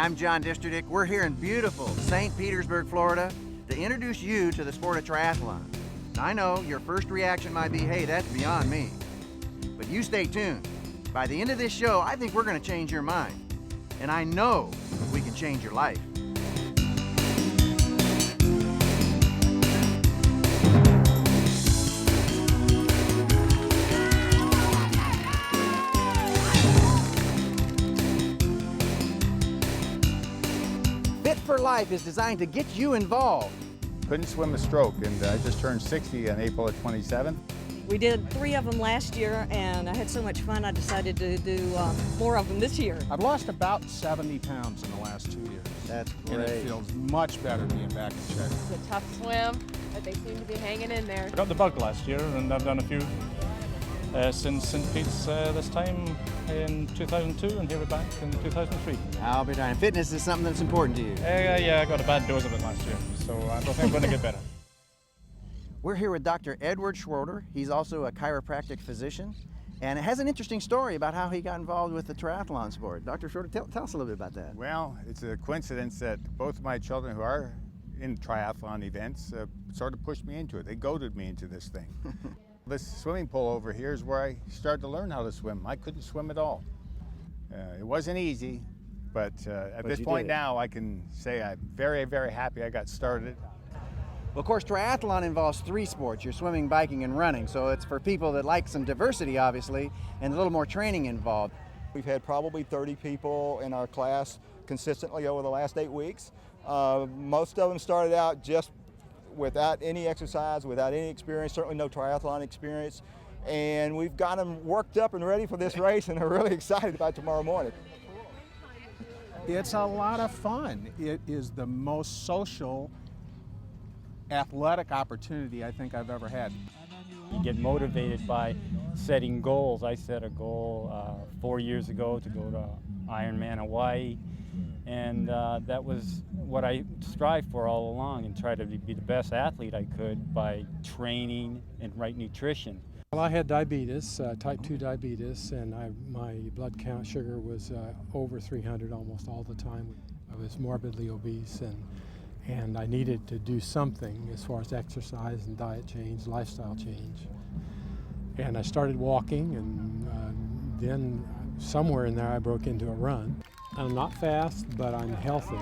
I'm John Disterdick. We're here in beautiful St. Petersburg, Florida, to introduce you to the sport of triathlon. Now, I know your first reaction might be, hey, that's beyond me. But you stay tuned. By the end of this show, I think we're going to change your mind. And I know we can change your life. Fit for Life is designed to get you involved. Couldn't swim a stroke, and I just turned 60 on April 27th. We did 3 of them last year, and I had so much fun I decided to do more of them this year. I've lost about 70 pounds in the last 2 years. That's great. And it feels much better being back in check. It's a tough swim, but they seem to be hanging in there. I got the bug last year, and I've done a few since St. Pete's this time in 2002, and here we're back in 2003. I'll be darned. Fitness is something that's important to you. Yeah, I got a bad dose of it last year, so I don't think I'm going to get better. We're here with Dr. Edward Schroeder. He's also a chiropractic physician, and it has an interesting story about how he got involved with the triathlon sport. Dr. Schroeder, tell us a little bit about that. Well, it's a coincidence that both of my children who are in triathlon events sort of pushed me into it. They goaded me into this thing. This swimming pool over here is where I started to learn how to swim. I couldn't swim at all. It wasn't easy, but at this point now I can say I'm very, very happy I got started. Well, of course, triathlon involves 3 sports. You're swimming, biking, and running. So it's for people that like some diversity, obviously, and a little more training involved. We've had probably 30 people in our class consistently over the last 8 weeks. Most of them started out just without any exercise, without any experience, certainly no triathlon experience. And we've got them worked up and ready for this race, and they're really excited about tomorrow morning. It's a lot of fun. It is the most social, athletic opportunity I think I've ever had. You get motivated by setting goals. I set a goal 4 years ago to go to Ironman Hawaii, and that was what I strived for all along, and try to be the best athlete I could by training and right nutrition. Well, I had diabetes, type 2 diabetes, and my blood count sugar was over 300 almost all the time. I was morbidly obese, and I needed to do something as far as exercise and diet change, lifestyle change. And I started walking, and then somewhere in there I broke into a run. I'm not fast, but I'm healthy.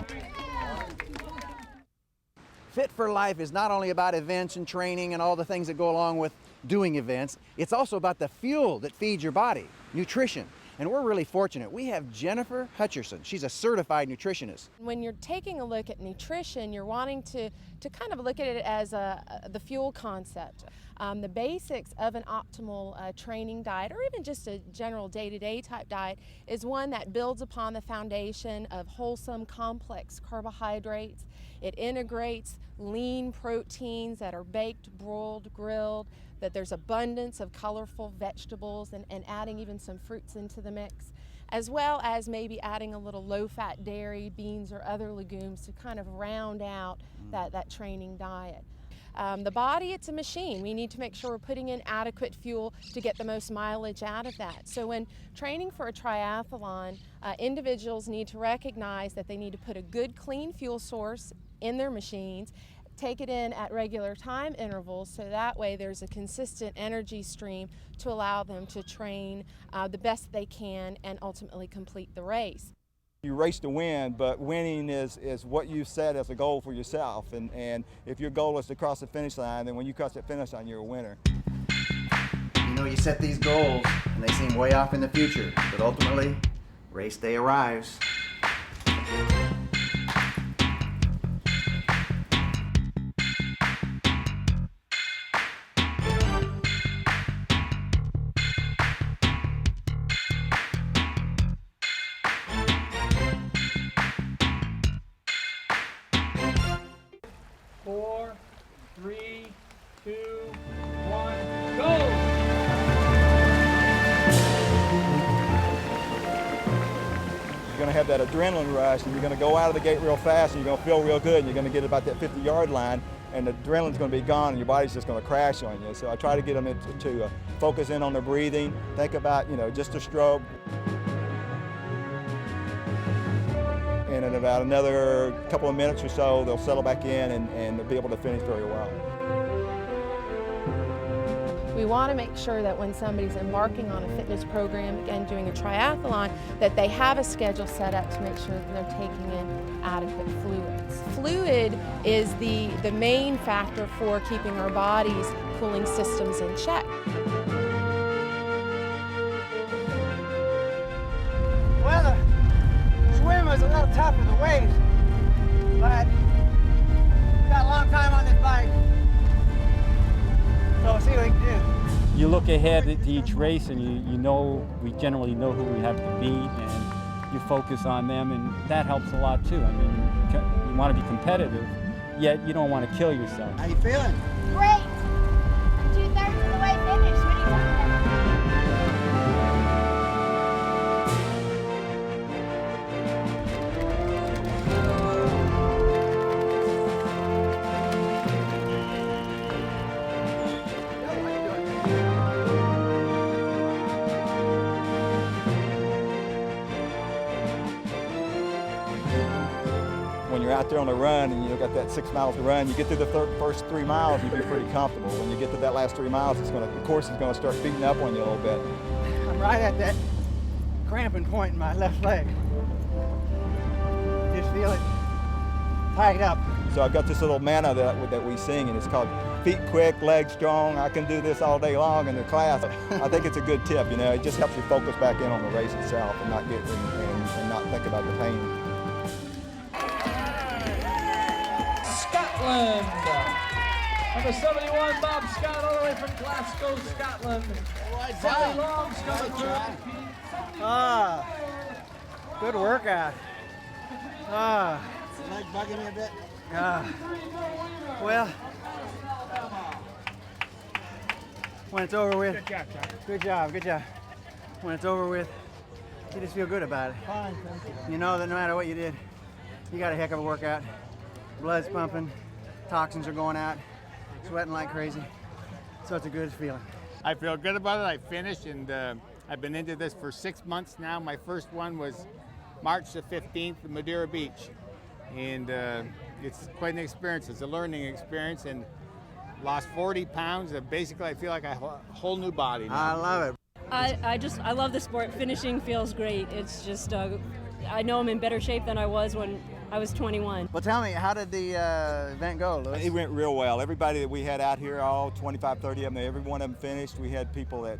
Fit for Life is not only about events and training and all the things that go along with doing events, it's also about the fuel that feeds your body, nutrition. And we're really fortunate. We have Jennifer Hutcherson. She's a certified nutritionist. When you're taking a look at nutrition, you're wanting to kind of look at it as the fuel concept. The basics of an optimal training diet, or even just a general day-to-day type diet, is one that builds upon the foundation of wholesome, complex carbohydrates. It integrates lean proteins that are baked, broiled, grilled, that there's abundance of colorful vegetables, and adding even some fruits into the mix, as well as maybe adding a little low-fat dairy, beans, or other legumes to kind of round out that training diet. The body, it's a machine. We need to make sure we're putting in adequate fuel to get the most mileage out of that. So when training for a triathlon, individuals need to recognize that they need to put a good, clean fuel source in their machines, take it in at regular time intervals, so that way there's a consistent energy stream to allow them to train the best they can and ultimately complete the race. You race to win, but winning is what you set as a goal for yourself. And if your goal is to cross the finish line, then when you cross that finish line, you're a winner. You know, you set these goals and they seem way off in the future, but ultimately, race day arrives. You're going to have that adrenaline rush, and you're going to go out of the gate real fast, and you're going to feel real good, and you're going to get about that 50-yard line, and the adrenaline's going to be gone, and your body's just going to crash on you. So I try to get them to focus in on their breathing, think about, just a stroke. And and in about another couple of minutes or so, they'll settle back in and they'll be able to finish very well. We want to make sure that when somebody's embarking on a fitness program, again doing a triathlon, that they have a schedule set up to make sure that they're taking in adequate fluids. Fluid is the main factor for keeping our body's cooling systems in check. Well, the swim was a little tough with the waves, but we got a long time on this bike, so we'll see what we can do. You look ahead to each race and you know, we generally know who we have to beat, and you focus on them, and that helps a lot too. I mean, you want to be competitive, yet you don't want to kill yourself. How you feeling? Great! I'm 2/3 of the way finished. What are you talking about? When you're out there on the run and you've got that 6 miles to run, you get through the first 3 miles, you'll be pretty comfortable. When you get to that last 3 miles, the course is going to start beating up on you a little bit. I'm right at that cramping point in my left leg. Just feel it tied up. So I've got this little mantra that we sing, and it's called feet quick, legs strong. I can do this all day long in the class. I think it's a good tip, you know. It just helps you focus back in on the race itself and not get and not think about the pain. Scotland. Number 71, Bob Scott, all the way from Glasgow, Scotland. Sally Long's coming through. Ah, good workout. Ah. Like bugging me a bit? Well, when it's over with, good job, John. Good job. When it's over with, you just feel good about it. Fine, thank you. You know that no matter what you did, you got a heck of a workout. Blood's pumping, toxins are going out, sweating like crazy. So it's a good feeling. I feel good about it. I finished, and I've been into this for 6 months now. My first one was March the 15th at Madeira Beach. And it's quite an experience. It's a learning experience, and lost 40 pounds. And basically, I feel like I have a whole new body now. I love it. I love the sport. Finishing feels great. It's just, I know I'm in better shape than I was when I was 21. Well, tell me, how did the event go, Louis? It went real well. Everybody that we had out here, all 25, 30 of them, every one of them finished. We had people that,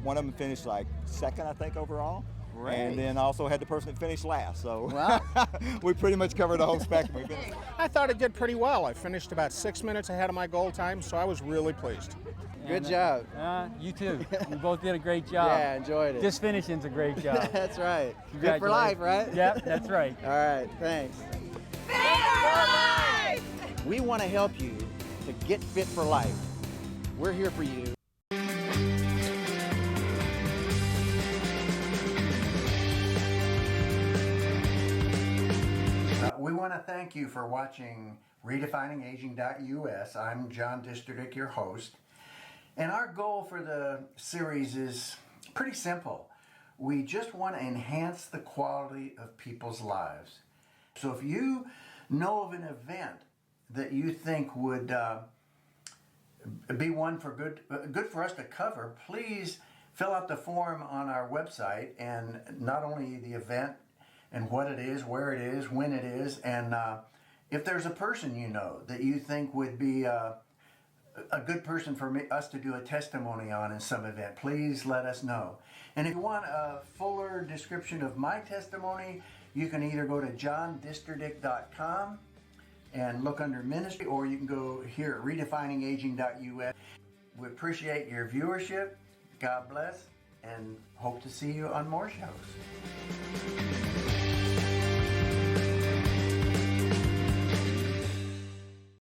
one of them finished like second, I think, overall. Right. And then also had the person that finished last. So wow. We pretty much covered the whole spectrum. I thought it did pretty well. I finished about 6 minutes ahead of my goal time, so I was really pleased. Good job. You too. You both did a great job. Yeah, enjoyed it. Just finishing's a great job. That's right. Good for life, right? Yep, that's right. All right, thanks. Fit for life! We want to help you to get fit for life. We're here for you. We want to thank you for watching RedefiningAging.us. I'm John Disterdick, your host. And our goal for the series is pretty simple. We just want to enhance the quality of people's lives. So if you know of an event that you think would be one for good for us to cover, please fill out the form on our website, and not only the event and what it is, where it is, when it is, and if there's a person you know that you think would be a good person for us to do a testimony on in some event, please let us know. And if you want a fuller description of my testimony, you can either go to johndisterdick.com and look under ministry, or you can go here at RedefiningAging.us. We appreciate your viewership. God bless, and hope to see you on more shows.